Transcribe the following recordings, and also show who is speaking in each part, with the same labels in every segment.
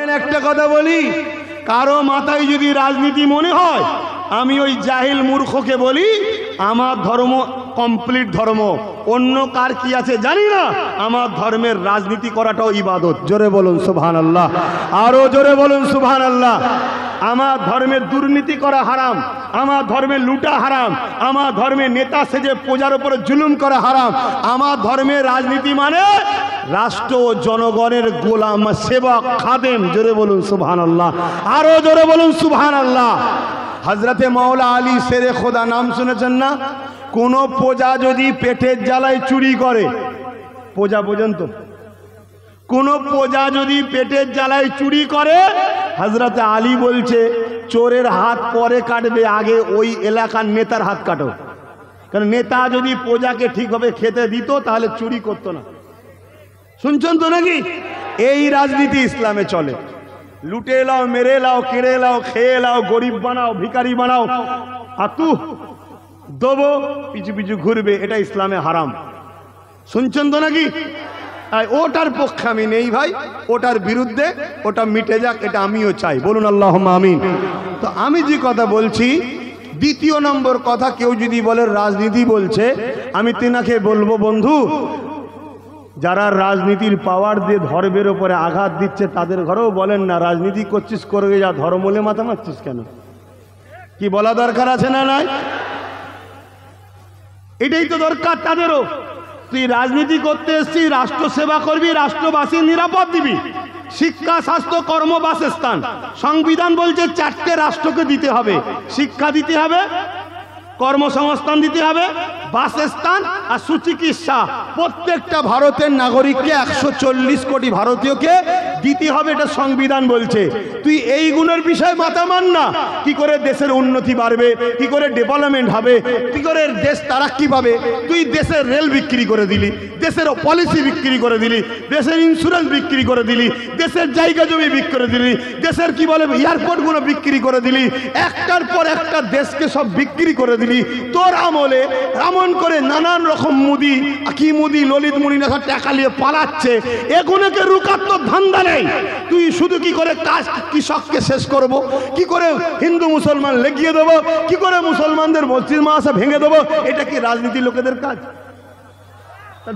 Speaker 1: শোনেন একটা কথা বলি, কারো মাথায় যদি রাজনীতি মনে হয়, আমি ওই জাহিল মূর্খকে বলি আমার ধর্ম কমপ্লিট ধর্ম, অন্য কার কি আছে জানি না, আমার ধর্মের রাজনীতি করাটাও ইবাদত। জোরে বলুন সুবহানাল্লাহ, আরো জোরে বলুন সুবহানাল্লাহ। আমার ধর্মের দুর্নীতি করা হারাম, আমার ধর্মে লুটা হারাম, আমার ধর্মে নেতা সেজে প্রজার উপরে জুলুম করা হারাম। আমার ধর্মের রাজনীতি মানে রাষ্ট্র ও জনগণের গোলাম সেবক খাদেম। জোরে বলুন সুবহানাল্লাহ, আরো জোরে বলুন সুবহানাল্লাহ। হযরতে মাওলা আলী শেরে খোদা নাম শুনেছেন না? কোন প্রজা যদি পেটের জ্বালায় চুরি করে, প্রজা পর্যন্ত কোন প্রজা যদি পেটের জ্বালায় চুরি করে, হযরতে আলী বলছে চোরের হাত পরে কাটবে, আগে ওই এলাকার নেতার হাত কাটো। কারণ নেতা যদি প্রজাকে ঠিকভাবে খেতে দিত তাহলে চুরি করতো না। শুনছেন তো নাকি? এই রাজনীতি ইসলামে চলে। লুটে লাও, মেরে লাও, কেড়ে লাও, খেয়ে লাও, গরিব বানাও, ভিখারি বানাও, আতু দেবো পিছু পিছু ঘুরবে, এটা ইসলামে হারাম। শুনছেন তো নাকি? ওটার পক্ষে আমি নেই ভাই, ওটার বিরুদ্ধে, ওটা মিটে যাক, এটা আমিও চাই। বলুন আল্লাহুম্মা আমিন। তো আমি যে কথা বলছি, দ্বিতীয় নম্বর কথা, কেউ যদি বলে রাজনীতি বলছে, আমি তিনাকে বলবো বন্ধু, যারা রাজনীতির পাওয়ার দিয়ে ধর্মের উপরে আঘাত দিচ্ছে তাদের ঘরেও বলেন না রাজনীতি করছিস করে যা, ধর্মলে মাথা মারছিস কেন? কি বলা দরকার আছে না নাই? এটাই তো দরকার তাদেরও। তুই রাজনীতি করতে এসছিস, রাষ্ট্র সেবা করবি, রাষ্ট্রবাসীর নিরাপদ দিবি, শিক্ষা, স্বাস্থ্য, কর্ম, বাসস্থান। সংবিধান বলছে 4টে রাষ্ট্রকে দিতে হবে, শিক্ষা দিতে হবে, কর্মসংস্থান দিতে হবে, বাসস্থান আর সুচিকিৎসা। প্রত্যেকটা ভারতের নাগরিককে 140 কোটি ভারতীয়কে দিতে হবে, এটা সংবিধান বলছে। তুই এই গুণের বিষয়ে মাথা মান না। কি করে দেশের উন্নতি বাড়বে, কি করে ডেভেলপমেন্ট হবে, কি করে দেশ তারাক্কি পাবে। তুই দেশের রেল বিক্রি করে দিলি, দেশের পলিসি বিক্রি করে দিলি, দেশের ইন্স্যুরেন্স বিক্রি করে দিলি, দেশের জায়গা জমি বিক্রি করে দিলি, দেশের কি বলে এয়ারপোর্টগুলো বিক্রি করে দিলি, একটার পর একটা দেশকে সব বিক্রি করে দিলি। তোর আমলে এমন করে নানান রকম মুদি, কি মুদি, ললিত মুনি না টাকা নিয়ে পালাচ্ছে, এগুলোকে রুকার তো ধান্দা নেই। তুই শুধু কি করে কাজ কৃষককে শেষ করব, কি করে হিন্দু মুসলমান লেগিয়ে দেবো, কি করে মুসলমানদের মসজিদ মাদ্রাসা ভেঙে দেবো, এটা কি রাজনীতি লোকেদের কাজ?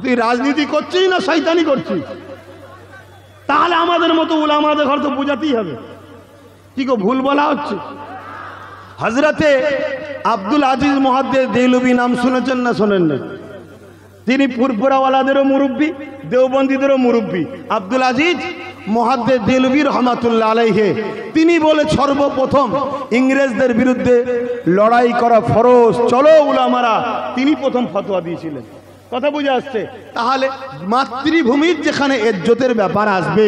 Speaker 1: তুই রাজনীতি করছিস না শয়তানি করছিস? তাহলে আমাদের মতো উলামাদের ঘর তো বোঝাতেই হবে। কি গো ভুল বলা হচ্ছে? হযরতে আব্দুল আজিজ মুহাদ্দিস দেহলভী নাম শুনেছেন না শোনেন না? তিনি পুরপুরাওয়ালাদেরও মুরব্বী, দেওবন্দীদেরও মুরব্বী। আব্দুল আজিজ মুহাদ্দিস দেহলভী রহমাতুল্লাহ আলাইহি, তিনি বলে সর্বপ্রথম ইংরেজদের বিরুদ্ধে লড়াই করা ফরজ, চলো উলামারা, তিনি প্রথম ফতোয়া দিয়েছিলেন। কথা বুঝে আসছে? তাহলে মাতৃভূমির যেখানে ইজ্জতের ব্যাপার আসবে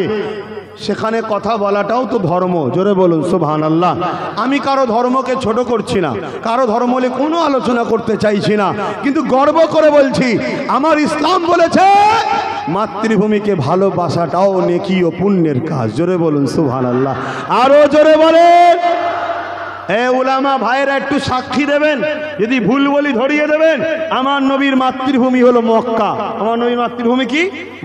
Speaker 1: সেখানে কথা বলাটাও তো ধর্ম। জোরে বলুন সুবহানাল্লাহ। আমি কারো ধর্মকে ছোট করছি না, কারো ধর্ম নিয়ে কোনো আলোচনা করতে চাইছি না, কিন্তু গর্ব করে বলছি আমার ইসলাম বলেছে মাতৃভূমিকে ভালোবাসাটাও নেকি ও পুণ্যের কাজ। জোরে বলুন সুবহানাল্লাহ, আরো জোরে বলেন। হে উলামা ভাইরা একটু সাক্ষী দেবেন, যদি ভুল বলি ধরিয়ে দেবেন। আমার নবীর মাতৃভূমি হলো মক্কা। আমার নবীর মাতৃভূমি কি?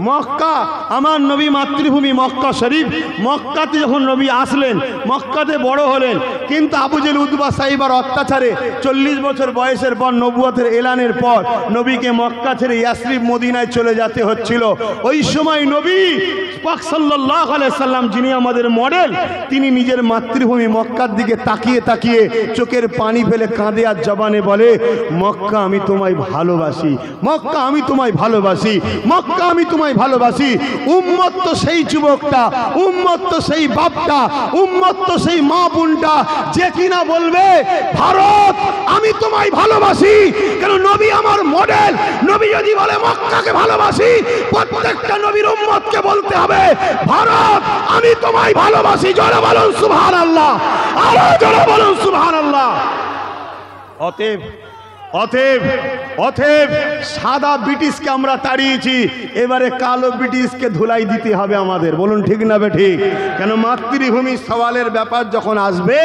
Speaker 1: মক্কা। আমার নবী মাতৃভূমি মক্কা শরীফ। মক্কাতে যখন নবী আসলেন, মক্কাতে বড় হলেন, কিন্তু আবু জেহেল উতবা সাইবার অত্যাচারে 40 বছর বয়সের পর নবুয়তের এলানের পর নবীকে মক্কা ছেড়ে ইয়াসরিব মদিনায় চলে যেতে হচ্ছিল। ওই সময় নবী পাক সাল্লাল্লাহু আলাইহি সাল্লাম, যিনি আমাদের মডেল, তিনি নিজের মাতৃভূমি মক্কার দিকে তাকিয়ে তাকিয়ে চোখের পানি ফেলে কাঁদে আর জবানে বলে, মক্কা আমি তোমায় ভালোবাসি, মক্কা আমি তোমায় ভালোবাসি, মক্কা আমি তোমায় ভালোবাসি। উম্মত তো সেই যুবকটা, উম্মত তো সেই বাপটা, উম্মত তো সেই মা বোনটা যে কিনা বলবে ভারত আমি তোমায় ভালোবাসি। কেন? নবী আমার মডেল। নবী যদি বলে মক্কাকে ভালোবাসি, প্রত্যেকটা নবীর উম্মতকে বলতে হবে ভারত আমি তোমায় ভালোবাসি। জোরে বলুন সুবহানাল্লাহ, আরো জোরে বলুন সুবহানাল্লাহ। অতএব অতএব অতএব সাদা ব্রিটিশকে আমরা তাড়িয়েছি, এবারে কালো ব্রিটিশকে ধুলাই দিতে হবে আমাদের। বলুন ঠিক না বেঠিক? কেন? মাতৃভূমির সওয়ালের ব্যাপার যখন আসবে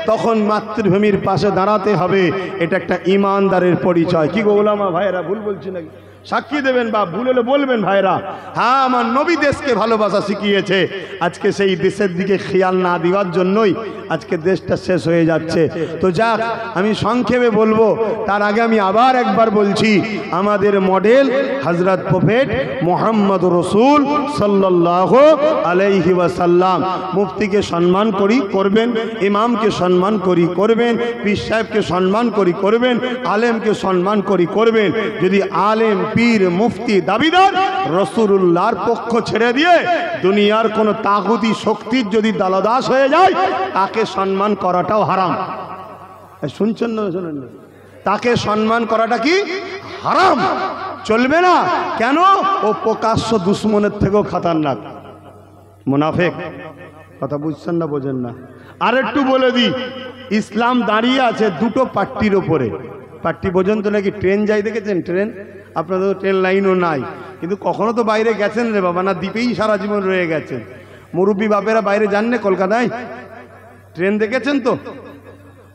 Speaker 1: তখন মাতৃভূমির পাশে দাঁড়াতে হবে। এটা একটা ইমানদারের পরিচয়। কি গো ওলামা ভাইয়েরা, ভুল বলছি নাকি? সাক্ষী দেবেন বা ভুল হলে বলবেন ভাইরা। হ্যাঁ, আমার নবী দেশকে ভালোবাসা শিখিয়েছে। আজকে সেই দেশের দিকে খেয়াল না দেওয়ার জন্যই আজকে দেশটা শেষ হয়ে যাচ্ছে। তো যাক, আমি সংক্ষেপে বলবো, তার আগে আমি আবার একবার বলছি, আমাদের মডেল হযরত প্রফেট মুহাম্মদ রাসূল সাল্লাল্লাহু আলাইহি ওয়াসাল্লাম। মুফতিকে সম্মান করি করবেন, ইমামকে সম্মান করি করবেন, পীর সাহেবকে সম্মান করি করবেন, আলেমকে সম্মান করি করবেন। যদি আলেম, পীর, মুফতি দাবিদার রাসূলুল্লাহর পক্ষ ছেড়ে দিয়ে দুনিয়ার কোনো তাগুতি শক্তির যদি দালদাস হয়ে যায়, তাকে সম্মান করাটাও হারাম। শুনছেন না? শোনেন না? তাকে সম্মান করাটা কি হারাম, চলবে না। কেন? ও প্রকাশ্য দুশ্মনের থেকেও খতরনাক, মুনাফিক। কথা বুঝছেন না? বোঝেন না? আর একটু বলে দিই, ইসলাম দাঁড়িয়ে আছে দুটো পাট্টির ওপরে। পাট্টি পর্যন্ত নাকি ট্রেন যায়, দেখেছেন ট্রেন? আপনাদের তো ট্রেন লাইনও নাই, কিন্তু কখনো তো বাইরে গেছেন রে বাবা? না দ্বীপেই সারা জীবন রয়ে গেছেন। মুরব্বী বাপেরা বাইরে যান না কলকাতায়? ট্রেন দেখেছেন তো?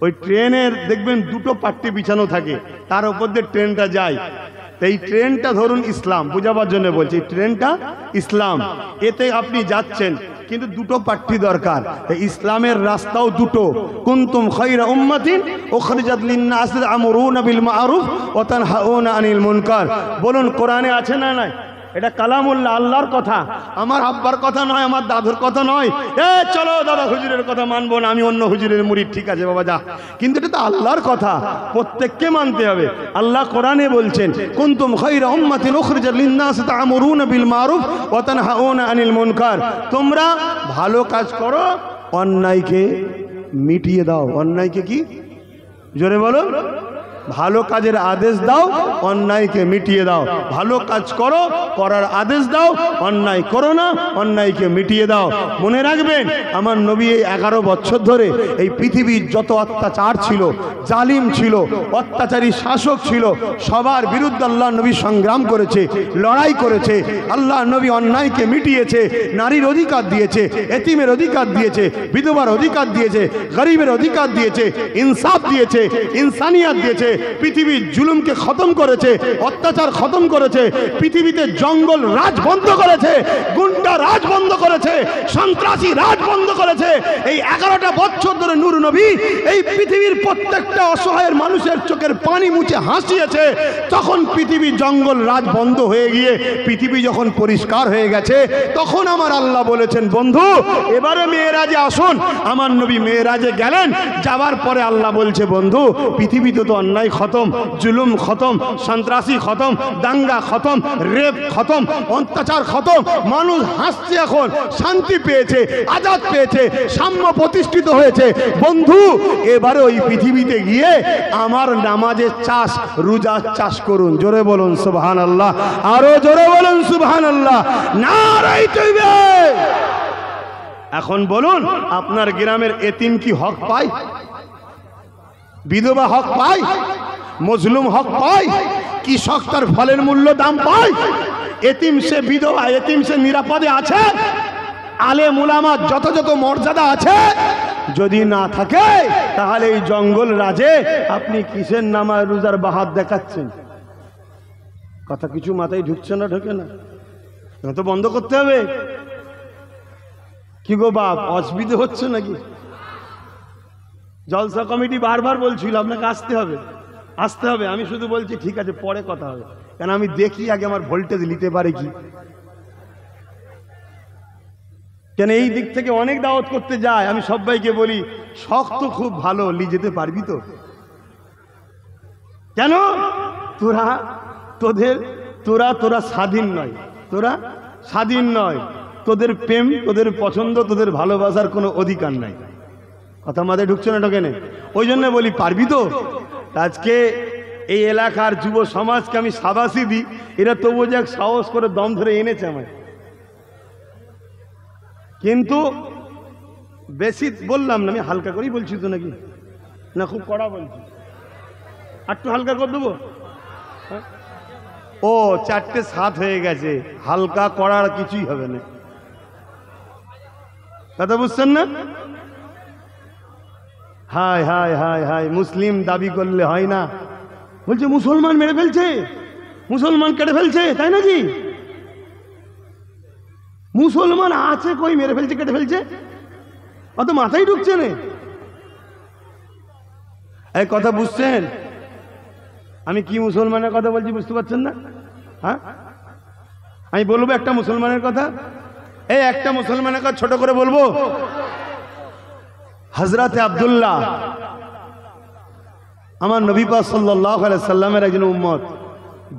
Speaker 1: ওই ট্রেনের দেখবেন দুটো পাট্টি বিছানো থাকে, তার উপর দিয়ে ট্রেনটা যায়। এই ট্রেনটা ধরুন ইসলাম, বুঝাবার জন্য বলছি, ট্রেনটা ইসলাম, এতে আপনি যাচ্ছেন, কিন্তু দুটো পাট্টি দরকার। ইসলামের রাস্তাও দুটো। কুনতুম খায়রা উম্মাতিন উখরিজাত লিন-নাস তা'মুরুনা বিল মা'রুফ ওয়া তানহাউনা আনিল মুনকার। বলুন, কোরআনে আছে না নাই? এটা কালামুল্লাহ, আল্লাহর কথা, আমার আব্বার কথা নয়, আমার দাদুর কথা নয়। চলো দাদা হুজুরের কথা মানবো না, আমি অন্য হুজুরের মুরিদ, ঠিক আছে বাবা যা, কিন্তু এটা তো আল্লাহর কথা, প্রত্যেককে মানতে হবে। আল্লাহ কোরআনে বলছেন, কুনতুম খায়রা উম্মাতিন উখরিজাত লিন-নাস তা'মুরুনা বিল মা'রুফ ওয়া তানহাউনা আনিল মুনকার। তোমরা ভালো কাজ করো, অন্যায়কে মিটিয়ে দাও। অন্যায়কে কি? জোরে বলো। ভালো কাজের আদেশ দাও, অন্যায়কে মিটিয়ে দাও। ভালো কাজ করো, করার আদেশ দাও, অন্যায় করো না, অন্যায়কে মিটিয়ে দাও। মনে রাখবেন, আমার নবী এই 11 বছর ধরে এই পৃথিবীর যত অত্যাচার ছিল, জালিম ছিল, অত্যাচারী শাসক ছিল, সবার বিরুদ্ধে আল্লাহ নবী সংগ্রাম করেছে, লড়াই করেছে। আল্লাহ নবী অন্যায়কে মিটিয়েছে, নারীর অধিকার দিয়েছে, এতিমের অধিকার দিয়েছে, বিধবার অধিকার দিয়েছে, গরিবের অধিকার দিয়েছে, ইনসাফ দিয়েছে, ইনসানিয়াত দিয়েছে। পৃথিবীর জুলুমকে খতম করেছে, অত্যাচার খতম করেছে, পৃথিবীতে জঙ্গল রাজ বন্ধ করেছে, গুন্ডা রাজ বন্ধ করেছে, সন্ত্রাসী রাজ বন্ধ করেছে। এই 11টা বছর ধরে নূর নবী এই পৃথিবীর প্রত্যেকটা অসহায়ের মানুষের চোখের পানি মুছে হাসিয়েছে। তখন পৃথিবী জঙ্গল রাজ বন্ধ হয়ে গিয়ে পৃথিবী যখন পরিষ্কার হয়ে গেছে, তখন আমার আল্লাহ বলেছেন, বন্ধু এবারে মেয়েরাজে আসুন। আমার নবী মেয়েরাজে গেলেন, যাবার পরে আল্লাহ বলছে, বন্ধু পৃথিবীতে তো অন্যায় খতম, জুলুম খতম, সন্ত্রাসী খতম, দাঙ্গা খতম, রেপ খতম, অত্যাচার খতম, মানুষ হাসছে, এখন শান্তি পেয়েছে, আজাদ পেয়েছে, সাম্য প্রতিষ্ঠিত হয়েছে। বন্ধু এবারে ওই পৃথিবীতে গিয়ে আমার নামাজের চাষ, রোজার চাষ করুন। জোরে বলুন সুবহানাল্লাহ, আরো জোরে বলুন সুবহানাল্লাহ, নারায়ে তাকবীর। এখন বলুন, আপনার গ্রামের এতিম কি হক পায়? বিধবা হক পায়? মজলুম হক পায়? কৃষক তার ফলের মূল্য দাম পায়? এতিম সে বিধবা, এতিম সে নিরাপদে আছে? আলেম উলামার যত মর্যাদা আছে যদি না থাকে, তাহলে এই জঙ্গল রাজে আপনি কিসের নামায় রোজার বাহার দেখাচ্ছেন? কথা কিছু মাথায় ঢুকছে না? ঢোকে না তো বন্ধ করতে হবে। কি গো বাপ, অসুবিধে হচ্ছে নাকি? জলসা কমিটি বারবার বলছিল আপনাকে আসতে হবে, আসতে হবে। আমি শুধু বলছি ঠিক আছে, পরে কথা হবে, কেন আমি দেখি আগে আমার ভোল্টেজ নিতে পারে কি। কেন এই দিক থেকে অনেক দাওয়াত করতে যায়, আমি সবাইকে বলি শক্ত খুব ভালো, লি যেতে পারবি তো? কেন? তোরা স্বাধীন নয়, তোরা স্বাধীন নয়, তোদের প্রেম, তোদের পছন্দ, তোদের ভালোবাসার কোনো অধিকার নাই। কথা মাথায় ঢুকছে না? ঢোকে না? ওই জন্য বলি পারবি তো? আজকে এই এলাকার যুব সমাজকে আমি সাবাসি দিই, এরা তবু যে সাহস করে দম ধরে এনেছে আমায়। কিন্তু বেশি বললাম না, আমি হালকা করেই বলছি তো, নাকি না খুব কড়া বলছি? একটু হালকা করে দেবো? ও 4:07 হয়ে গেছে, হালকা করার কিছুই হবে না। কথা বুঝছেন না? হায় হায় হায় হায়, মুসলিম দাবি করলে হয় না, বলছে মুসলমান মেরে ফেলছে। মুসলমান কেটে ফেলছে, তাই নাকি? মুসলমান আছে কই, মেরে ফেলছে, কেটে ফেলছে, অত মাথায় ঢুকছে না। এই কথা বুঝছেন? আমি কি মুসলমানের কথা বলছি বুঝতে পারছেন না? হ্যাঁ, আমি বলবো একটা মুসলমানের কথা, এই একটা মুসলমানের কথা ছোট করে বলবো। হযরতে আব্দুল্লাহ আমার নবী পাক সাল্লাল্লাহু আলাইহি সাল্লামের একজন উম্মত,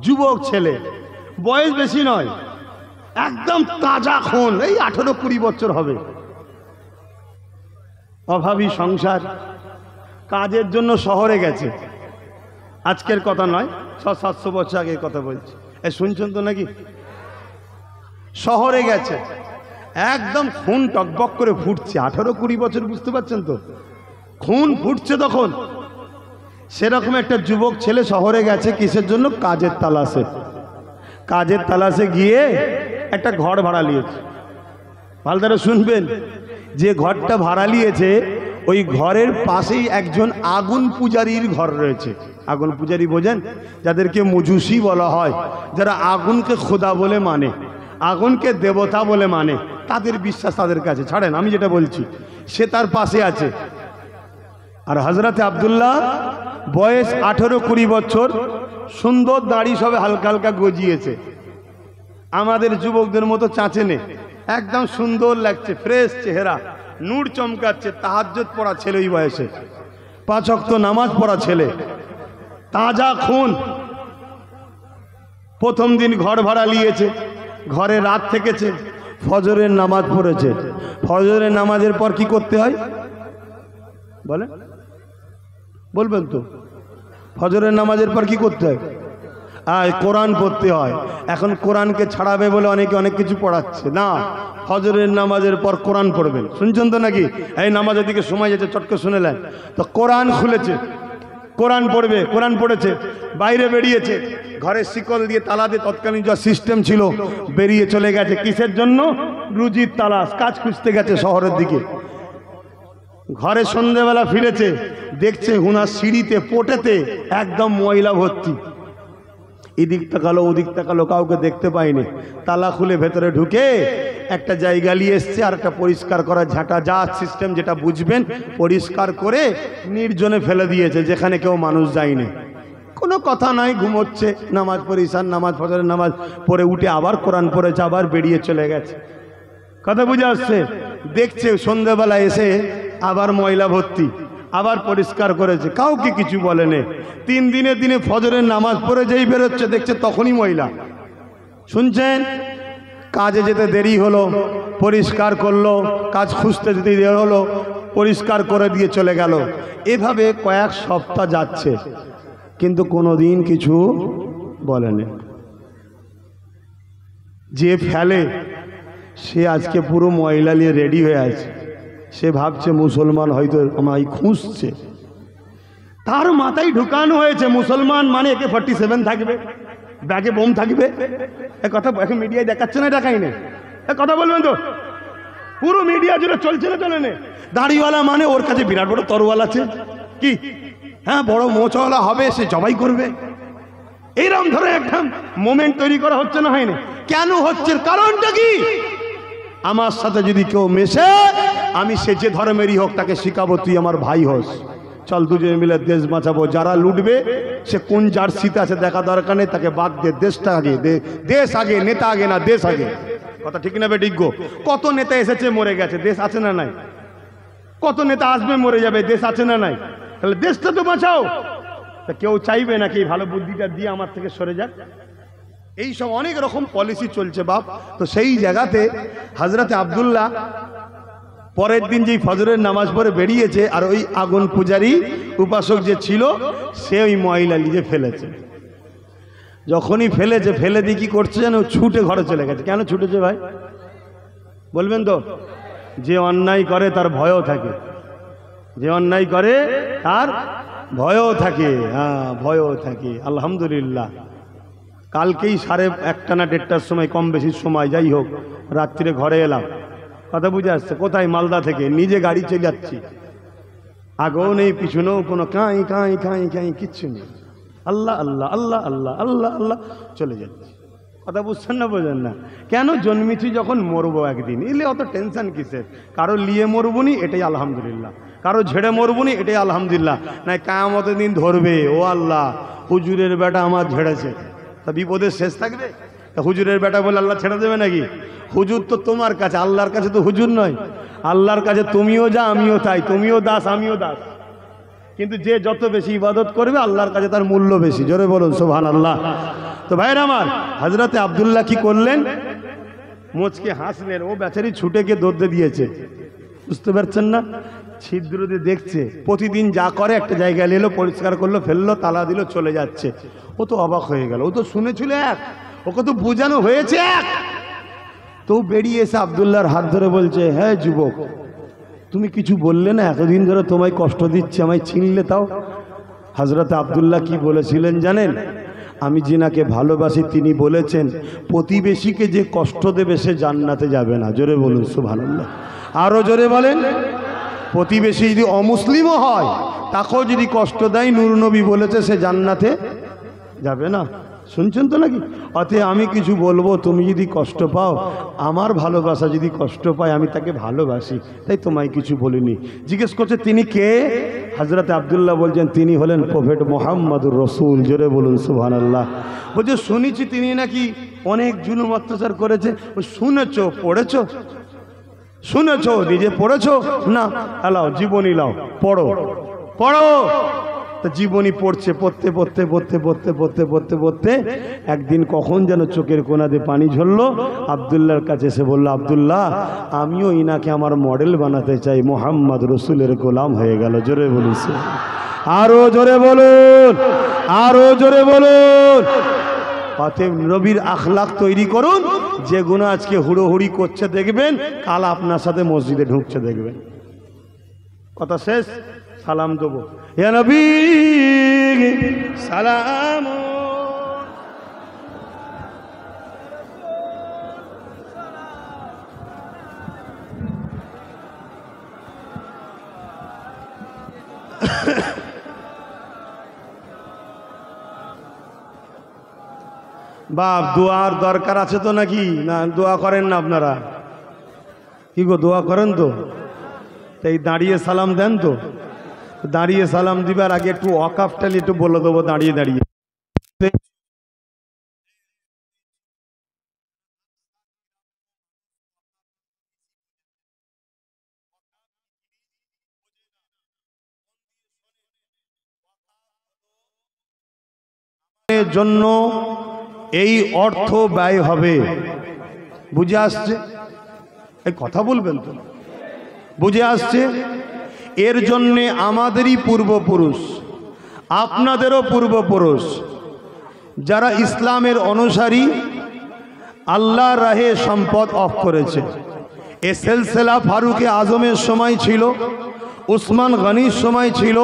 Speaker 1: যুবক ছেলে, বয়স বেশি নয়, একদম তাজা খুন, এই 18-20 বছর হবে। অভাবী সংসার, কাজের জন্য শহরে গেছে। আজকের কথা নয়, 600-700 বছর আগের কথা বলছি। এই শুনছেন তো নাকি? শহরে গেছে, একদম খুন টকবক করে ফুটছে। 18-20 বছর, বুঝতে পারছেন তো? খুন ফুটছে তখন। সেরকম একটা যুবক ছেলে শহরে গেছে, কিসের জন্য? কাজের তালাশে। কাজের তালাশে গিয়ে একটা ঘর ভাড়া নিয়েছে। ভালো করে শুনবেন, যে ঘরটা ভাড়া নিয়েছে ওই ঘরের পাশেই একজন আগুন পূজারীর ঘর রয়েছে। আগুন পূজারী বোঝেন? যাদেরকে মজুসি বলা হয়, যারা আগুনকে খোদা বলে মানে, আগুনকে দেবতা বলে মানে, তাদের বিশ্বাস তাদের কাছে। ছাড়েন, আমি যেটা বলছি, সে তার পাশে আছে। আর হযরতে আব্দুল্লাহ বয়স 18-20 বছর, সুন্দর দাড়ি সবে হালকা হালকা গজিয়েছে, আমাদের যুবকদের মতো চাঁচে নে, একদম সুন্দর লাগছে, ফ্রেশ চেহারা, নূর চমকাচ্ছে। তাহাজ্জুদ পড়া ছেলে, ওই বয়সে 5 ওয়াক্ত নামাজ পড়া ছেলে, তাজা খুন। প্রথম দিন ঘর ভাড়া নিয়েছে, ঘরে রাত থেকেছে, ফজরের নামাজ পড়েছে। ফজরের নামাজের পর কি করতে হয় বলেন? বলবেন তো? ফজরের নামাজের পর কি করতে হয়? কোরআন পড়তে হয়। এখন কোরআনকে ছাড়াবে বলে অনেকে অনেক কিছু পড়াচ্ছে না। ফজরের নামাজের পর কোরআন পড়বেন। শুনছেন তো নাকি? এই নামাজের দিকে সময় যেতে চটকে শুনে নেন তো। কোরআন খুলেছে, কোরআন পড়বে, কোরআন পড়েছে, বাইরে বেরিয়েছে, ঘরের শিকল দিয়ে তালা দিয়ে তৎকালীন যা সিস্টেম ছিল, বেরিয়ে চলে গেছে। কিসের জন্য? রুজির তালাশ, কাজ খুঁজতে গেছে শহরের দিকে। ঘরে সন্ধ্যেবেলা ফিরেছে, দেখছে হুনার সিঁড়িতে পোটেতে একদম ময়লা ভর্তি। এদিক তাকালো ওদিক তাকালো, কাউকে দেখতে পাইনি। তালা খুলে ভেতরে ঢুকে একটা জায়গা নিয়ে এসছে, আর একটা পরিষ্কার করা ঝাঁটা, যা সিস্টেম যেটা বুঝবেন, পরিষ্কার করে নির্জনে ফেলে দিয়েছে, যেখানে কেউ মানুষ যায়নি। কোনো কথা নাই, ঘুমোচ্ছে। নামাজ পড়ে, ঈশার নামাজ, ফজরের নামাজ পড়ে উঠে আবার কোরআন পড়েছে, আবার বেরিয়ে চলে গেছে। কথা বুঝে আসছে? দেখছে সন্ধ্যেবেলা এসে আবার ময়লা ভর্তি, আবার পরিষ্কার করেছে, কাউকে কিছু বলেনি। 3 দিনে ফজরের নামাজ পড়ে যেই বেরোচ্ছে, দেখছে তখনই ময়লা। শুনছেন? কাজে যেতে দেরি হলো, পরিষ্কার করলো, কাজ খুঁজতে যেতে দেরি হলো, পরিষ্কার করে দিয়ে চলে গেল। এভাবে কয়েক সপ্তাহ যাচ্ছে, কিন্তু কোনোদিন কিছু বলেনি। যে ফেলে সে আজকে পুরো ময়লা নিয়ে রেডি হয়ে আছে। সে ভাবছে মুসলমান হয়তো আমায় খুঁজছে। তার মাথায় ঢুকানো হয়েছে মুসলমান মানে AK-47 থাকবে, ব্যাগে বোম থাকবে। এ কথা এখন মিডিয়ায় দেখাচ্ছে না, দেখাই না? এ কথা বলবেন তো? পুরো মিডিয়া জুড়ে চলছে না, চলে না? দাড়িওয়ালা মানে ওর কাছে বিরাট বড় তরোয়াল আছে, কি হ্যাঁ বড় মোচওয়ালা হবে, সে জবাই করবে। এইরকম ধরে একদম মোমেন্ট তৈরি করা হচ্ছে না, হয়নি? কেন হচ্ছে? কারণটা কি? আমার সাথে যদি কেউ মেশে, আমি সে যে ধর্মেরই হোক তাকে শিখাবো, তুই আমার ভাই হোস, চল দুজনে মিলে দেশ বাঁচাবো। যারা লুটবে সে কোন জার্সিতে আছে দেখা দরকার নেই, তাকে বাদ দে। দেশটা আগে, দেশ আগে, নেতা আগে না, দেশ আগে। কথা ঠিক না বেঠিক গো? কত নেতা এসেছে মরে গেছে, দেশ আছে না নাই? কত নেতা আসবে মরে যাবে, দেশ আছে না নাই? তাহলে দেশটা তো বাঁচাও। তা কেউ চাইবে নাকি ভালো বুদ্ধিটা দিয়ে আমার থেকে সরে যাক? এই সব অনেক রকম পলিসি চলছে বাপ। তো সেই জায়গাতে হযরতে আব্দুল্লাহ পরের দিন যেই ফজরের নামাজ পড়ে বেরিয়েছে, আর ওই আগুন পূজারী উপাসক যে ছিল, সে ওই ময়লা নিয়ে ফেলেছে। যখনই ফেলেছে, ফেলে দিয়ে কি করছে যেন, ছুটে ঘরে চলে গেছে। কেন ছুটেছে ভাই বলবেন তো? যে অন্যায় করে তার ভয়ও থাকে, যে অন্যায় করে তার ভয়ও থাকে। হ্যাঁ, ভয়ও থাকে। আলহামদুলিল্লাহ, কালকেই 1:30 না 1:30টার সময়, কম বেশি সময় যাই হোক, রাত্রিরে ঘরে এলাম। কথা বুঝে আসছে? কোথায়? মালদা থেকে। নিজে গাড়ি চলে যাচ্ছি, আগেও নেই পিছনেও কোনো কাঁই কাঁই কাঁই কাঁই কিচ্ছু নেই। আল্লাহ আল্লাহ আল্লাহ আল্লাহ আল্লাহ আল্লাহ চলে যাচ্ছে। কথা বুঝছেন না বোঝেন না? কেন জন্মেছি যখন মরবো একদিন, এলে অত টেনশন কিসের? কারো লিয়ে মরবুনি এটাই আলহামদুলিল্লাহ, কারো ঝেড়ে মরবুনি এটাই আলহামদুলিল্লাহ। নাই কিয়ামতের দিন ধরবে, ও আল্লাহ হুজুরের বেটা আমার ঝেড়েছে, তা বিপদের শেষ থাকবে? তা হুজুরের বেটা বলে আল্লাহ ছেড়ে দেবে নাকি? হুজুর তো তোমার কাছে, আল্লাহর কাছে তো হুজুর নয়। আল্লাহর কাছে তুমিও যা আমিও তাই, তুমিও দাস আমিও দাস। কিন্তু যে যত বেশি ইবাদত করবে আল্লাহর কাছে তার মূল্য বেশি। জোরে বলুন সুবহানাল্লাহ। তো ভাইরা আমার, হযরতে আব্দুল্লাহ কি করলেন? মুচকে হাসলেন। ও বেচারি ছুটে গিয়ে দৌড়ে দিয়েছে, বুঝতে পারছেন না? ছিদ্র দিয়ে দেখছে, প্রতিদিন যা করে একটা জায়গায় এলো, পরিষ্কার করলো, ফেললো, তালা দিল, চলে যাচ্ছে। ও তো অবাক হয়ে গেল, ও তো শুনেছিল এক, ওকে তো বোঝানো হয়েছে এক। তো বেরিয়ে এসে আব্দুল্লাহর হাত ধরে বলছে, হ্যাঁ যুবক, তুমি কিছু বললে না, এতদিন ধরে তোমায় কষ্ট দিচ্ছে, আমায় চিনলে তাও? হযরত আব্দুল্লাহ কি বলেছিলেন জানেন? আমি যিনাকে ভালোবাসি তিনি বলেছেন, প্রতিবেশীকে যে কষ্ট দেবে সে জান্নাতে যাবে না। জোরে বলুন সুবহানাল্লাহ। আরো জোরে বলেন। প্রতিবেশী যদি অমুসলিমও হয়, তাকেও যদি কষ্ট দেয়, নূর নবী বলেছে সে জান্নাতে যাবে না। শুনছেন তো নাকি? অতএব আমি কিছু বলবো, তুমি যদি কষ্ট পাও, আমার ভালোবাসা যদি কষ্ট পায়, আমি তাকে ভালোবাসি, তাই তোমায় কিছু বলিনি। জিজ্ঞেস করছে তিনি কে? হযরত আব্দুল্লাহ বলছেন তিনি হলেন প্রফেট মুহাম্মদুর রাসূল। জোরে বলুন সুবহানাল্লাহ। বলছে শুনেছি তিনি নাকি অনেক জুলুম অত্যাচার করেছে। শুনেছো, পড়েছো? শুনেছো, নিজে পড়েছো? না, এলাও জীবনী লাও, পড়ো পড়ো। তা জীবনী পড়ছে, পড়তে পড়তে পড়তে পড়তে পড়তে পড়তে পড়তে একদিন কখন যেন চোখের কোণাতে পানি ঝরলো। আব্দুল্লাহর কাছে এসে বললো, আব্দুল্লাহ আমিও ইনাকে আমার মডেল বানাতে চাই, মুহাম্মদ রসুলের গোলাম হয়ে গেল। জোরে বলেছে, আরো জোরে বলুন, আরো জোরে বলুন। অতএব নবীর আখলাক তৈরি করুন। যে গুনাহ আজকে হুড়োহুড়ি করছে দেখবেন, কাল আপনার সাথে মসজিদে ঢুকছে দেখবেন। কথা শেষ। সালাম দেবো, ইয়া নবী সালাম। বাপ দোয়ার দরকার আছে তো নাকি? না দোয়া করেন না আপনারা? কি গো, দোয়া করেন তো? তাই দাঁড়িয়ে সালাম দেন তো? দাঁড়িয়ে সালাম দিবার আগে একটু ওয়াকাফটালি একটু বলে দেবো, দাঁড়িয়ে দাঁড়িয়ে। জন্য এই অর্থ ব্যয় হবে, বুঝে আসছে? এই কথা বলবেন তো? বুঝে আসছে? এর জন্যে আমাদেরই পূর্বপুরুষ, আপনাদেরও পূর্বপুরুষ, যারা ইসলামের অনুসারী, আল্লাহর রাহে সম্পদ অফ করেছে। এ সিলসিলা ফারুকে আজমের সময় ছিল, উসমান গনির সময় ছিল,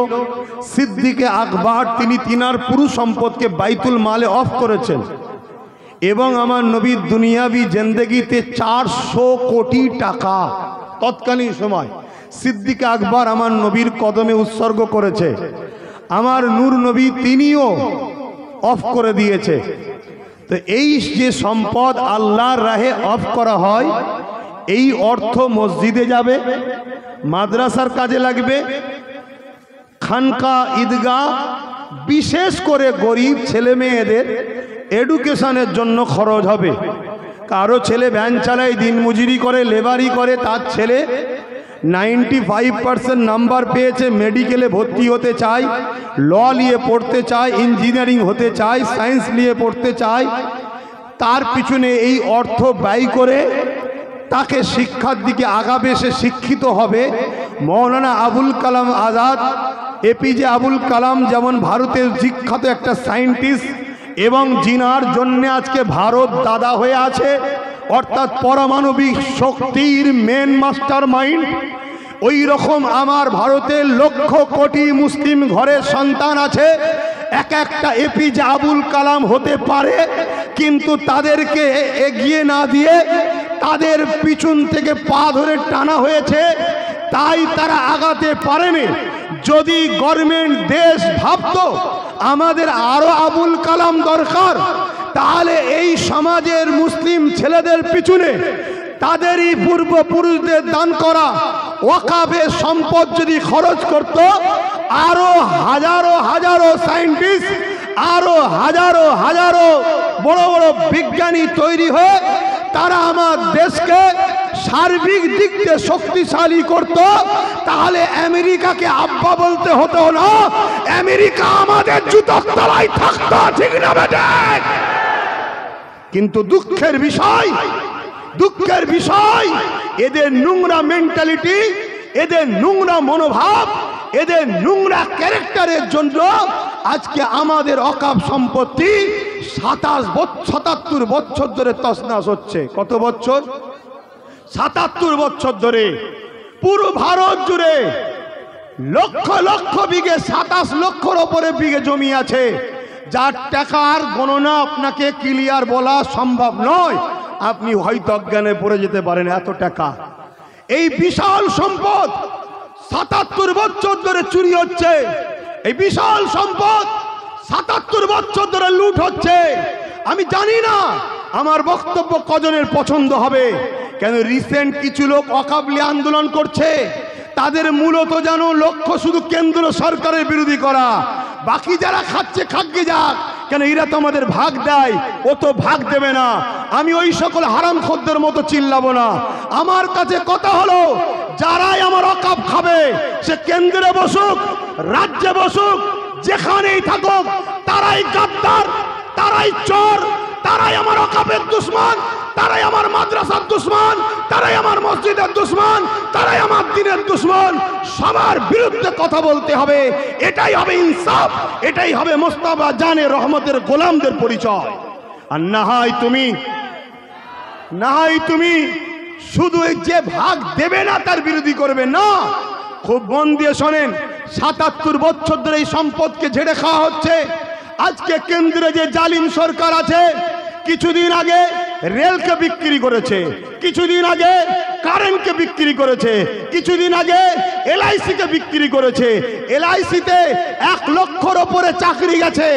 Speaker 1: সিদ্দিকে আকবর তিনি তিনার পুরো সম্পদকে বাইতুল মালে অফ করেছেন। এবং আমার নবীর দুনিয়াবি জিন্দেগিতে 400 কোটি টাকা তৎকালীন সময় সিদ্দিকে আকবর আমার নবীর কদমে উৎসর্গ করেছে। আমার নূর নবী তিনিও অফ করে দিয়েছে। তো এই যে সম্পদ আল্লাহর রাহে অফ করা হয়, এই অর্থ মসজিদে যাবে, মাদ্রাসার কাজে লাগবে, খানকা ঈদগাহ, বিশেষ করে গরিব ছেলে মেয়েদের এডুকেশনের জন্য খরচ হবে। কারো ছেলে ভ্যান চালায়, দিনমজুরি করে, লেবারি করে, তার ছেলে 95% নাম্বার পেয়েছে, মেডিকেলে ভর্তি হতে চায়, ল নিয়ে পড়তে চায়, ইঞ্জিনিয়ারিং হতে চায়, সায়েন্স নিয়ে পড়তে চায়, তার পিছনে এই অর্থ ব্যয় করে তাকে শিক্ষার দিকে আগাবে, সে শিক্ষিত হবে। মৌলানা আবুল কালাম আজাদ, এপিজে আবুল কালাম যেমন ভারতের বিখ্যাত একটা সায়েন্টিস্ট, এবং জিনার জন্য আজকে ভারত দাদা হয়ে আছে, অর্থাৎ পারমাণবিক শক্তির মেন মাস্টার মাইন্ড। ওই রকম আমার ভারতের লক্ষ কোটি মুসলিম ঘরের সন্তান আছে, এক একটা এপিজে আবুল কালাম হতে পারে, কিন্তু তাদেরকে এগিয়ে না দিয়ে তাদের পিছন থেকে পা ধরে টানা হয়েছে, তাই তারা আগাতে পারেনি। যদি গভর্নমেন্ট দেশ ভাবতো আমাদের আরো আবুল কালাম দরকার। তাহলে এই সমাজের মুসলিম ছেলেদের পিছনে তাদেরই পূর্বপুরুষদের দান করা ওয়াকাফের সম্পদ যদি খরচ করত, আরো হাজারো হাজারো সায়েন্টিস্ট, আরো হাজারো হাজারো বড় বড় বিজ্ঞানী তৈরি হয়ে তারা আমার দেশকে সার্বিক দিক দিয়ে শক্তিশালী করত। তাহলে আমেরিকাকে আব্বা বলতে হতো না, আমেরিকা আমাদের জুতোর তলায় থাকতো, ঠিক না বেটা? কিন্তু দুঃখের বিষয় এদের নোংরা মেন্টালিটি, এদের নোংরা মনোভাব, এদের নোংরা ক্যারেক্টারের জন্য আজকে আমাদের অকাপ সম্পত্তি 77 বছর ধরে তছনছ হচ্ছে। কত বছর? 77 বছর ধরে পুরো ভারত জুড়ে লক্ষ লক্ষ বিঘে, 27 লক্ষর ওপরে বিঘে জমি আছে, যার টাকার গণনা আপনাকে ক্লিয়ার বলা সম্ভব নয়। আপনি হয়তো অজ্ঞানে পড়ে যেতে পারেন, এত টাকা। এই বিশাল সম্পদ 77 বছর ধরে চুরি হচ্ছে, এই বিশাল সম্পদ 77 বছর ধরে লুট হচ্ছে। আমি জানি না আমার বক্তব্য কজনের পছন্দ হবে, কেন রিসেন্ট কিছু লোক ওয়াকাফ আন্দোলন করছে, তাদের মূলত যেন লক্ষ্য শুধু কেন্দ্র সরকারের বিরোধী করা। বাকি যারা খাচ্ছে খাগ্গে যাক, কেন এরা তো আমাদের ভাগ দেয়, ও তো ভাগ দেবে না। আমি ওই সকল হারামখোরদের মতো চিল্লাবো না। আমার কাছে কথা হলো, যারাই আমার ওয়াকাফ খাবে, সে কেন্দ্রে বসুক, রাজ্যে বসুক, যেখানেই থাকুক, তারাই গাদ্দার, তারাই চোর, তারাই আমার ওয়াকাফের দুশমন, তারাই আমার মাদ্রাসার দুশমন, তারাই আমার মসজিদের দুশমন, তারাই আমার দ্বীনের দুশমন। সবার বিরুদ্ধে কথা বলতে হবে, এটাই হবে ইনসাফ, এটাই হবে মোস্তফা জানে রহমতের গোলামদের পরিচয়। আর না হয় তুমি শুধু যে ভাগ দেবে না তার বিরোধী করবে না। খুব মন দিয়ে শোনেন, 77 বছর ধরে এই সম্পদকে ঝেড়ে খাওয়া হচ্ছে। আজকে কেন্দ্রে যে জালিম সরকার আছে, কিছুদিন আগে রেলকে বিক্রি করেছে, কিছুদিন আগে কারেন্টকে বিক্রি করেছে, কিছুদিন আগে এলআইসিকে বিক্রি করেছে। এলআইসিতে 1 লক্ষর ওপরে চাকরি গেছে,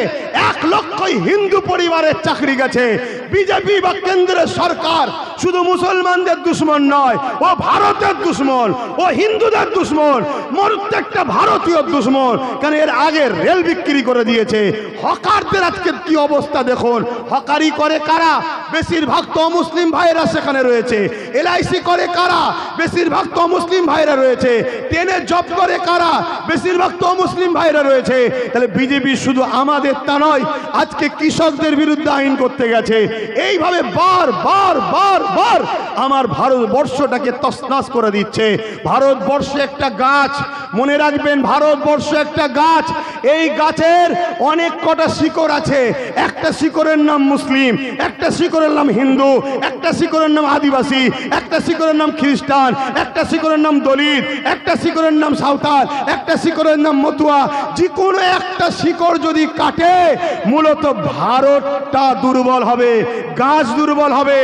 Speaker 1: 1 লক্ষই হিন্দু পরিবারের চাকরি গেছে। বিজেপি বা কেন্দ্রের সরকার শুধু মুসলমানদের দুশমন নয়, ও ভারতের দুশমন, ও হিন্দুদের দুশমন, প্রত্যেকটা ভারতীয় দুশমন। কারণ এর আগে রেল বিক্রি করে দিয়েছে। হকারদের আজকে কি অবস্থা দেখুন। হকারি করে কারা? বেশিরভাগ তো মুসলিম ভাইয়েরা সেখানে রয়েছে। এলআইসি করে কারা? বেশিরভাগ তো মুসলিম ভাইয়েরা রয়েছে। ট্রেনে জব করে কারা? বেশিরভাগ তো মুসলিম ভাইয়েরা রয়েছে। তাহলে বিজেপি শুধু আমাদের তা নয়, আজকে কৃষকদের বিরুদ্ধে আইন করতে গেছে। এইভাবে বার বার বার বার আমার ভারতবর্ষটাকে তছনছ করে দিচ্ছে। ভারতবর্ষ একটা গাছ, মনে রাখবেন, ভারতবর্ষ একটা গাছ। এই গাছের অনেক কটা শিকড় আছে। একটা শিকড়ের নাম মুসলিম, একটা শিকড়ের নাম হিন্দু, একটা শিকড়ের নাম আদিবাসী, একটা শিকড়ের নাম খ্রিস্টান, একটা শিকড়ের নাম দলিত, একটা শিকড়ের নাম সাঁওতাল, একটা শিকড়ের নাম মতুয়া। যে কোনো একটা শিকড় যদি কাটে, মূলত ভারতটা দুর্বল হবে, গাছ দুর্বল হবে।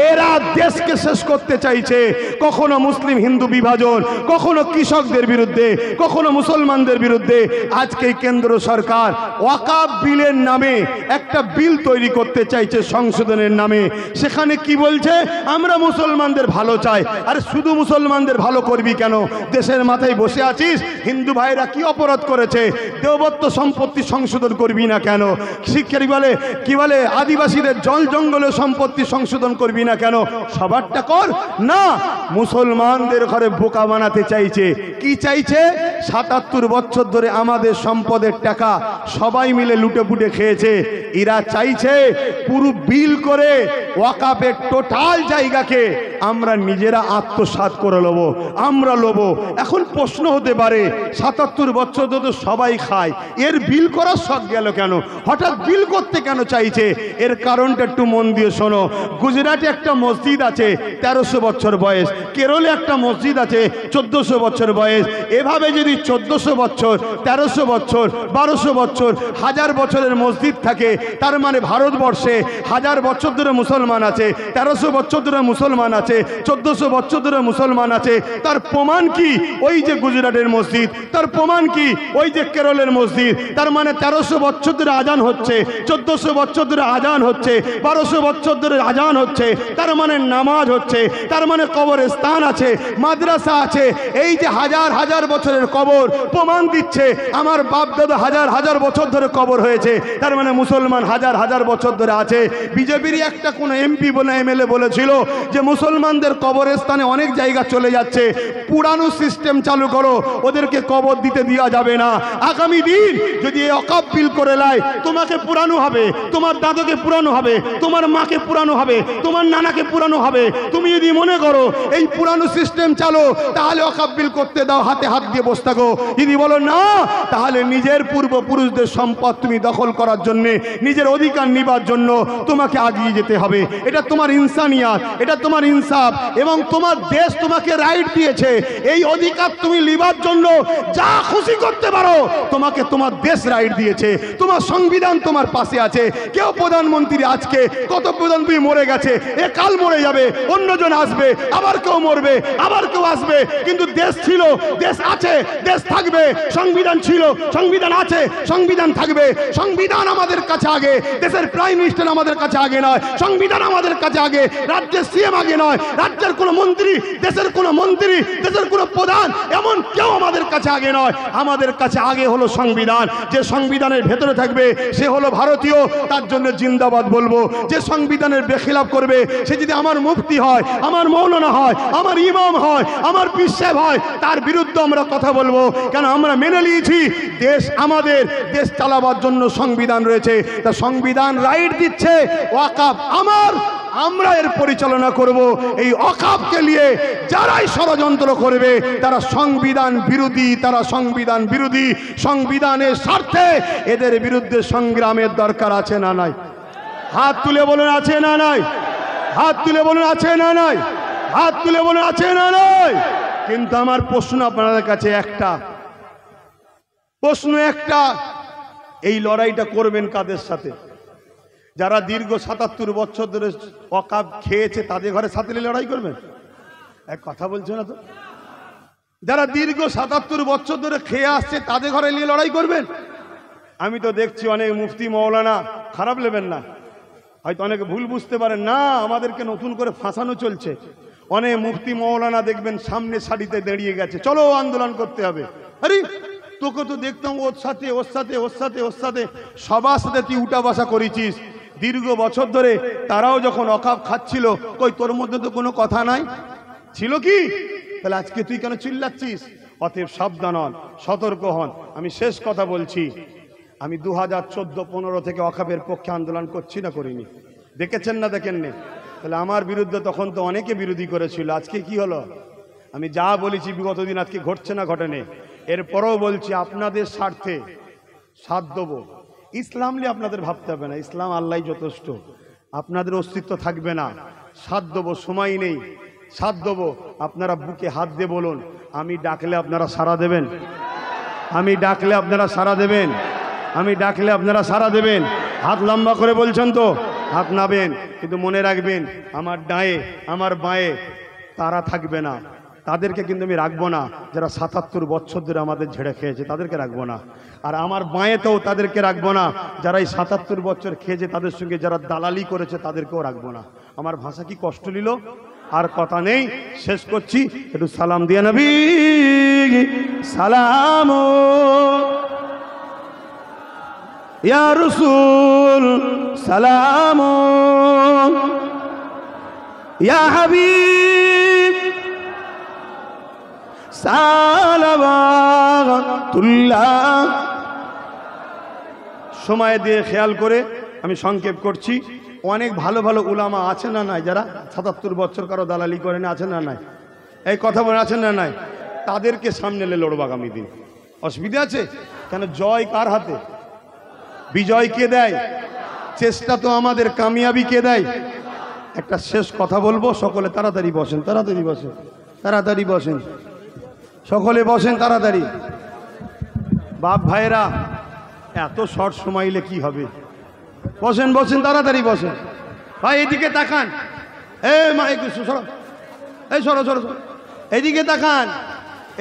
Speaker 1: এরা দেশকে শেষ করতে চাইছে। কখনো মুসলিম হিন্দু বিভাজন, কখনো কৃষকদের বিরুদ্ধে, কখনো মুসলমানদের বিরুদ্ধে। আজকে কেন্দ্র সরকার ওয়াকাফ বিলের নামে একটা বিল তৈরি করতে চাইছে সংশোধনের নামে। সেখানে কি বলছে? আমরা মুসলমানদের ভালো চাই। আরে শুধু মুসলমানদের ভালো করবি কেন? দেশের মাথায় বসে আছিস, হিন্দু ভাইরা কি অপরাধ করেছে? দেবত্ব সম্পত্তি সংশোধন করবি না কেন? শিক্ষারি বলে কি বলে, আদিবাসীদের জল জঙ্গলের সম্পত্তি সংশোধন করবি না কেন? সবারটা কর না। মুসলমানদের ঘরে বোকা বানাতে চাইছে। কি চাইছে? 77 বছর ধরে আমাদের সম্পদের টাকা সবাই মিলে লুটে পুটে খেয়েছে। এরা চাইছে পুরো বিল করে ওয়াকাফের টোটাল জায়গাকে আমরা নিজেরা আত্মসাৎ করে নেব, আমরা নেব। এখন প্রশ্ন হতে পারে, 77 বছর ধরে সবাই খায়, এর বিল করার শখ গেল কেন? হঠাৎ বিল করতে কেন চাইছে? এর কারণটা একটু মন দিয়ে শোনো। গুজরাটে একটা মসজিদ আছে 1300 বছর বয়স, কেরলে একটা মসজিদ আছে 1400 বছর বয়স। এভাবে যদি 1400 বছর, 1300 বছর, 1200 বছর, 1000 বছরের মসজিদ থাকে, তার মানে ভারতবর্ষে 1000 বছর ধরে মুসলমান মুসলমান আছে, 1300 বছর ধরে মুসলমান আছে, 1400 বছর ধরে মুসলমান আছে। তার প্রমাণ কি? ওই যে গুজরাটের মসজিদ। তার প্রমাণ কি? ওই যে কেরলের মসজিদ। তার মানে 1300 বছর ধরে আজান হচ্ছে, 1400 বছর ধরে আজান হচ্ছে, 1200 বছর ধরে আজান হচ্ছে। তার মানে নামাজ হচ্ছে, তার মানে কবরস্থান আছে, মাদ্রাসা আছে। এই যে হাজার হাজার বছরের কবর প্রমাণ দিচ্ছে আমার বাপ দাদা হাজার হাজার বছর ধরে কবর হয়েছে। তার মানে মুসলমান হাজার হাজার বছর ধরে আছে। বিজেপির একটা কোন এমপি বলে এমএলএ বলেছিল যে মুসলমানদের কবরস্থানে অনেক জায়গা চলে যাচ্ছে, পুরানো সিস্টেম চালু করো, ওদেরকে কবর দিতে দেওয়া যাবে না। আগামী দিন যদি এই ওয়াকফ বিল করে লাই, তোমাকে পুরানো হবে, তোমার দাদাকে পুরানো হবে, তোমার মাকে পুরানো হবে, তোমার নানাকে পুরানো হবে। তুমি যদি মনে করো এই পুরানো সিস্টেম চালো, তাহলে ওয়াকফ বিল করতে দাও, হাতে হাত দিয়ে বসে থাকো। যদি বলো না, তাহলে নিজের পূর্বপুরুষদের সম্পদ তুমি দখল করার জন্য, নিজের অধিকার নিবার জন্য তোমাকে আগিয়ে যেতে হবে। এটা তোমার ইনসানিয়াত, এটা তোমার ইনসাফ, এবং তোমার দেশ তোমাকে রাইট দিয়েছে। এই অধিকার তুমি লিবার জন্য যা খুশি করতে পারো, তোমাকে তোমার দেশ রাইট দিয়েছে। তোমার সংবিধান তোমার পাশে আছে। কেউ প্রধানমন্ত্রী আজকে, কত প্রধানমন্ত্রী মরে গেছে, এ কাল মরে যাবে, অন্যজন আসবে, আবার কেউ মরবে, আবার কেউ আসবে, কিন্তু দেশ ছিল, দেশ আছে, দেশ থাকবে। সংবিধান ছিল, সংবিধান আছে, সংবিধান থাকবে। সংবিধান আমাদের কাছে আগে, দেশের প্রাইম মিনিস্টার আমাদের কাছে আগে নয়, সংবিধান আমাদের কাছে আগে, রাজ্যের সিএম আগে নয়, রাজ্যের কোনো মন্ত্রী, দেশের কোনো মন্ত্রী, দেশের কোনো প্রধান, এমন কেউ আমাদের কাছে আগে নয়। আমাদের কাছে আগে হলো সংবিধান। যে সংবিধানের ভেতরে থাকবে সে হলো ভারতীয়, তার জন্য জিন্দাবাদ বলবো। যে সংবিধানের বেখিলাফ করবে, সে যদি আমার মুফতি হয়, আমার মৌলানা হয়, আমার ইমাম হয়, আমার পীর সাহেব হয়, তার বিরুদ্ধে আমরা কথা বলবো। কেন? আমরা মেনে নিয়েছি দেশ আমাদের, দেশ চালাবার জন্য সংবিধান রয়েছে। তা সংবিধান রাইট দিচ্ছে, ওয়াকফ আমার, আমরা এর পরিচালনা করব। এই ওয়াকফকে নিয়ে যারাই ষড়যন্ত্র করবে তারা সংবিধান বিরোধী, তারা সংবিধান বিরোধী। সংবিধানের স্বার্থে এদের বিরুদ্ধে সংগ্রামের দরকার আছে না নাই? হাত তুলে বলুন আছে না নাই? হাত তুলে বলুন আছে না নাই? হাত তুলে বলুন আছে না নাই? কিন্তু আমার প্রশ্ন আপনাদের কাছে একটা, প্রশ্ন একটা, এই লড়াইটা করবেন কাদের সাথে? যারা দীর্ঘ 77 বছর ধরে ওয়াকফ খেয়েছে তাদের ঘরে সাথে লড়াই করবেন? এক কথা বলছে না তো? যারা দীর্ঘ 77 বছর ধরে খেয়ে আসছে তাদের ঘরে নিয়ে লড়াই করবেন? আমি তো দেখছি অনেক মুফতি মৌলানা, খারাপ নেবেন না, হয়তো অনেকে ভুল বুঝতে পারেন না, আমাদেরকে নতুন করে ফাঁসানো চলছে। অনেক মুফতি মৌলানা দেখবেন সামনে সারিতে দাঁড়িয়ে গেছে, চলো আন্দোলন করতে হবে। আরে তোকে তো দেখতাম ওর সাথে ওর সাথে ওর সাথে ওর সাথে সবার সাথে তুই উঠা বসা করেছিস দীর্ঘ বছর ধরে। তারাও যখন ওয়াকফ খাচ্ছিল, কই তোর মধ্যে তো কোনো কথা নাই ছিল কি? তাহলে আজকে তুই কেন চিল্লাচ্ছিস? অতএব সাবধান হন, সতর্ক হন। আমি শেষ কথা বলছি, আমি 2014-15 থেকে ওয়াকফের পক্ষে আন্দোলন করছি না করিনি? দেখেছেন না দেখেননি? তাহলে আমার বিরুদ্ধে তখন তো অনেকে বিরোধী করেছিল। আজকে কি হলো? আমি যা বলেছি বিগত দিন আজকে ঘটছে না ঘটেনি। এরপরেও বলছি আপনাদের স্বার্থে সাথ দেবো। ইসলাম নিয়ে আপনাদের ভাবতে হবে না, ইসলাম আল্লাহ যথেষ্ট, আপনাদের অস্তিত্ব থাকবে না। সাথ দেবো, সময় নেই, সাথ দেবো। আপনারা বুকে হাত দিয়ে বলুন, আমি ডাকলে আপনারা সাড়া দেবেন? আমি ডাকলে আপনারা সাড়া দেবেন? আমি ডাকলে আপনারা সাড়া দেবেন? হাত লম্বা করে বলছেন তো? হাত নাবেন। কিন্তু মনে রাখবেন, আমার ডায়ে আমার বাঁয়ে তারা থাকবে না, তাদেরকে কিন্তু আমি রাখবো না। যারা 77 বছর ধরে আমাদের ঝেড়ে খেয়েছে তাদেরকে রাখবো না। আর আমার বাঁয়েতেও তাদেরকে রাখবো না। যারা এই 77 বছর খেয়েছে তাদের সঙ্গে যারা দালালি করেছে তাদেরকেও রাখবো না। আমার ভাষা কি কষ্ট নিল? আর কথা নেই, শেষ করছি। একটু সালাম দিয়ে নবী সালাম, ইয়া রাসূল সালাম, ইয়া হাবিব সালাওয়াতুল্লাহ। সময় দিয়ে খেয়াল করে আমি সংক্ষেপ করছি। অনেক ভালো ভালো উলামা আছে না নাই? যারা 77 বছর কারো দালালি করে না, আছে না নাই? এই কথা বলে আছেন না নাই? তাদেরকে সামনে এলে লড়ব আগামী দিন। অসুবিধা আছে? কেন? জয় কার হাতে? বিজয় কে দেয়? চেষ্টা তো আমাদের, কামিয়াবি কে দেয়? একটা শেষ কথা বলবো, সকলে তাড়াতাড়ি বসেন, তাড়াতাড়ি বসেন, তাড়াতাড়ি বসেন, সকলে বসেন তাড়াতাড়ি। বাপ ভাইরা, এত শর্ট সময়লে কি হবে? বসেন বসেন, তাড়াতাড়ি বসেন, ভাই এদিকে তাকান, মা একটু সরো, সরো সরো সরো, এদিকে তাকান,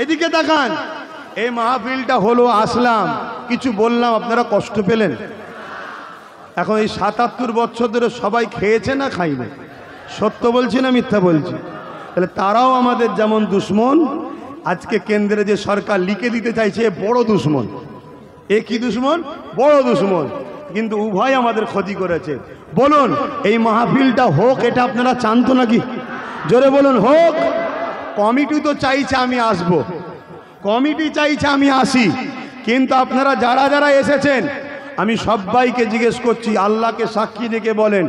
Speaker 1: এদিকে তাকান। এই মাহফিলটা হলো, আসলাম, কিছু বললাম, আপনারা কষ্ট পেলেন? এখন এই ৭৭ বছর ধরে সবাই খেয়েছে না খাইবে? সত্য বলছি না মিথ্যা বলছি? তাহলে তারাও আমাদের যেমন দুশ্মন, আজকে কেন্দ্রে যে সরকার লিখে দিতে চাইছে বড় দুশ্মন। এ কি দুশ্মন? বড় দুশ্মন। কিন্তু উভয় আমাদের ক্ষতি করেছে। বলুন এই মাহফিলটা হোক, এটা আপনারা চান তো নাকি? জোরে বলুন হোক। কমিটি তো চাইছে আমি আসব, কমিটি চাইছে আমি আসি, কিন্তু আপনারা যারা যারা এসেছেন আমি সবাইকে জিজ্ঞেস করছি, আল্লাহকে সাক্ষী রেখে বলেন,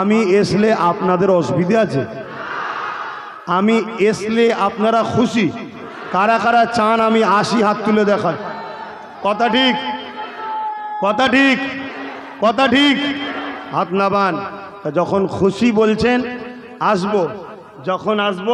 Speaker 1: আমি এসলে আপনাদের অসুবিধা আছে? আমি এসলে আপনারা খুশি? কারা কারা চান আমি আসি? হাত তুলে দেখান। কথা ঠিক, কথা ঠিক, কথা ঠিক, হাত নামান। যখন খুশি বলছেন আসবো, যখন আসবো